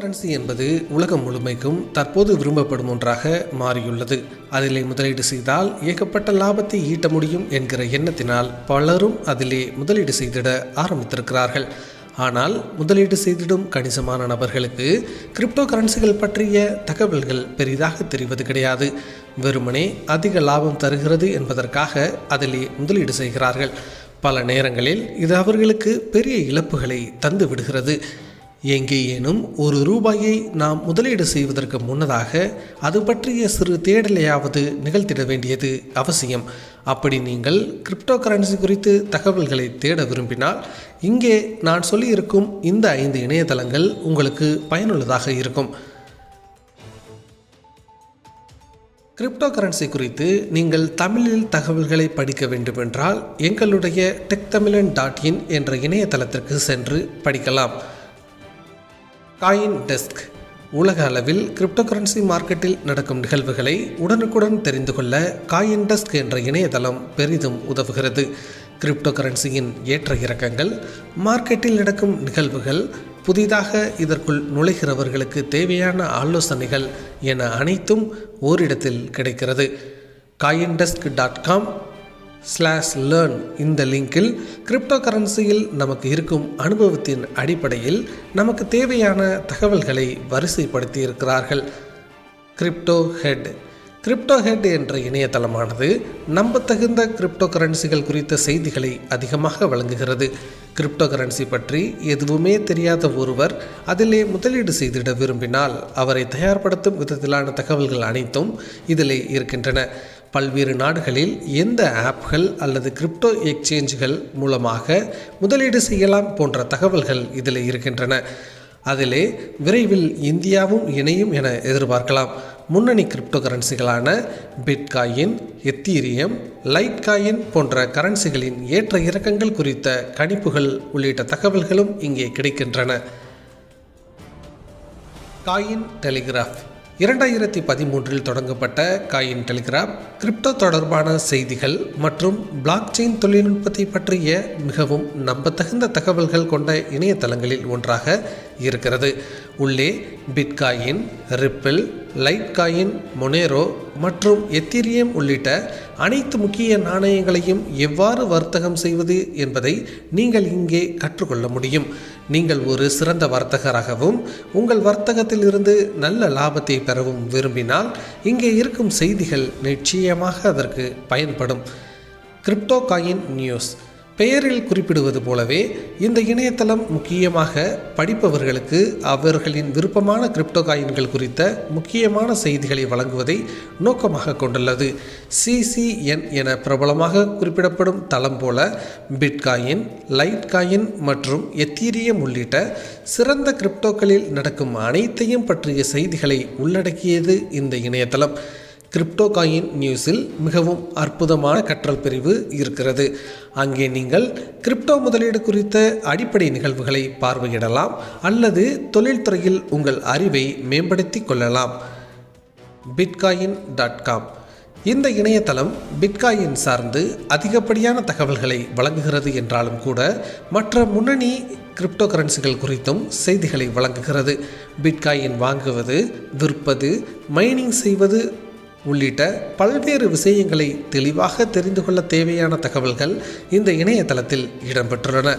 Currency என்பது உலகம் முழுமைக்கும் தற்போது விரும்பப்படும் ஒன்றாக மாறியுள்ளது. அதிலே முதலீடு செய்தால் ஏகப்பட்ட லாபத்தை ஈட்ட முடியும் என்கிற எண்ணத்தினால் பலரும் அதிலே முதலீடு செய்திட ஆரம்பித்திருக்கிறார்கள். ஆனால் முதலீடு செய்திடும் கணிசமான நபர்களுக்கு கிரிப்டோ கரன்சிகள் பற்றிய தகவல்கள் பெரிதாக தெரிவது கிடையாது. வெறுமனே அதிக லாபம் தருகிறது என்பதற்காக அதிலே முதலீடு செய்கிறார்கள். பல நேரங்களில் இது அவர்களுக்கு பெரிய இழப்புகளை தந்து விடுகிறது. எங்கேயேனும் ₹1 நாம் முதலீடு செய்வதற்கு முன்னதாக அது பற்றிய சிறு தேடலையாவது நிகழ்த்திட வேண்டியது அவசியம். அப்படி நீங்கள் கிரிப்டோ கரன்சி குறித்து தகவல்களை தேட விரும்பினால் இங்கே நான் சொல்லியிருக்கும் இந்த 5 இணையதளங்கள் உங்களுக்கு பயனுள்ளதாக இருக்கும். கிரிப்டோ கரன்சி குறித்து நீங்கள் தமிழில் தகவல்களை படிக்க வேண்டுமென்றால் எங்களுடைய techtamilian.in என்ற இணையதளத்திற்கு சென்று படிக்கலாம். CoinDesk உலக அளவில் கிரிப்டோ கரன்சி மார்க்கெட்டில் நடக்கும் நிகழ்வுகளை உடனுக்குடன் தெரிந்து கொள்ள CoinDesk என்ற இணையதளம் பெரிதும் உதவுகிறது. கிரிப்டோ கரன்சியின் ஏற்ற இறக்கங்கள், மார்க்கெட்டில் நடக்கும் நிகழ்வுகள், புதிதாக இதற்குள் நுழைகிறவர்களுக்கு தேவையான ஆலோசனைகள் என அனைத்தும் ஓரிடத்தில் கிடைக்கிறது. coindesk.com/learn இந்த லிங்கில் கிரிப்டோ கரன்சியில் நமக்கு இருக்கும் அனுபவத்தின் அடிப்படையில் நமக்கு தேவையான தகவல்களை வரிசைப்படுத்தி இருக்கிறார்கள். கிரிப்டோ ஹெட் என்ற இணையதளமானது நம்பத்தகுந்த கிரிப்டோ கரன்சிகள் குறித்த செய்திகளை அதிகமாக வழங்குகிறது. கிரிப்டோ கரன்சி பற்றி எதுவுமே தெரியாத ஒருவர் அதிலே முதலீடு செய்திட விரும்பினால் அவரை தயார்படுத்தும் விதத்திலான தகவல்கள் அனைத்தும் இதிலே இருக்கின்றன. பல்வேறு நாடுகளில் எந்த ஆப்கள் அல்லது கிரிப்டோ எக்ஸ்சேஞ்சுகள் மூலமாக முதலீடு செய்யலாம் போன்ற தகவல்கள் இதில் இருக்கின்றன. அதிலே விரைவில் இந்தியாவும் இணையும் என எதிர்பார்க்கலாம். முன்னணி கிரிப்டோ கரன்சிகளான பிட்காயின், எத்தீரியம், லைட்காயின் போன்ற கரன்சிகளின் ஏற்ற இறக்கங்கள் குறித்த கணிப்புகள் உள்ளிட்ட தகவல்களும் இங்கே கிடைக்கின்றன. Cointelegraph 2013 தொடங்கப்பட்ட Cointelegraph கிரிப்டோ தொடர்பான செய்திகள் மற்றும் பிளாக்செயின் தொழில்நுட்பத்தை பற்றிய மிகவும் நம்பத்தகுந்த தகவல்கள் கொண்ட இணையதளங்களில் ஒன்றாக இருக்கிறது. உள்ளே பிட்காயின், ரிப்பிள், லைட்காயின், மொனேரோ மற்றும் எத்தீரியம் உள்ளிட்ட அனைத்து முக்கிய நாணயங்களையும் எவ்வாறு வர்த்தகம் செய்வது என்பதை நீங்கள் இங்கே கற்றுக்கொள்ள முடியும். நீங்கள் ஒரு சிறந்த வர்த்தகராகவும் உங்கள் வர்த்தகத்தில் இருந்து நல்ல லாபத்தை பெறவும் விரும்பினால் இங்கே இருக்கும் செய்திகள் நிச்சயமாக அதற்கு பயன்படும். CryptoCoinsNews பெயரில் குறிப்பிடுவது போலவே இந்த இணையதளம் முக்கியமாக படிப்பவர்களுக்கு அவர்களின் விருப்பமான கிரிப்டோ காயின்கள் குறித்த முக்கியமான செய்திகளை வழங்குவதை நோக்கமாக கொண்டுள்ளது. CCN என பிரபலமாக குறிப்பிடப்படும் தளம் போல பிட்காயின், லைட்காயின் மற்றும் எத்தீரியம் உள்ளிட்ட சிறந்த கிரிப்டோக்களில் நடக்கும் அனைத்தையும் பற்றிய செய்திகளை உள்ளடக்கியது இந்த இணையதளம். CryptoCoinsNewஸில் மிகவும் அற்புதமான கற்றல் பிரிவு இருக்கிறது. அங்கே நீங்கள் கிரிப்டோ முதலீடு குறித்த அடிப்படை நிகழ்வுகளை பார்வையிடலாம் அல்லது தொழில்துறையில் உங்கள் அறிவை மேம்படுத்தி கொள்ளலாம். bitcoin.com இந்த இணையதளம் பிட்காயின் சார்ந்து அதிகப்படியான தகவல்களை வழங்குகிறது என்றாலும் கூட மற்ற முன்னணி கிரிப்டோ கரன்சிகள் குறித்தும் செய்திகளை வழங்குகிறது. பிட்காயின் வாங்குவது, விற்பது, மைனிங் செய்வது உள்ளிட்ட பல்வேறு விஷயங்களை தெளிவாக தெரிந்து கொள்ள தேவையான தகவல்கள் இந்த இணையதளத்தில் இடம்பெற்றுள்ளன.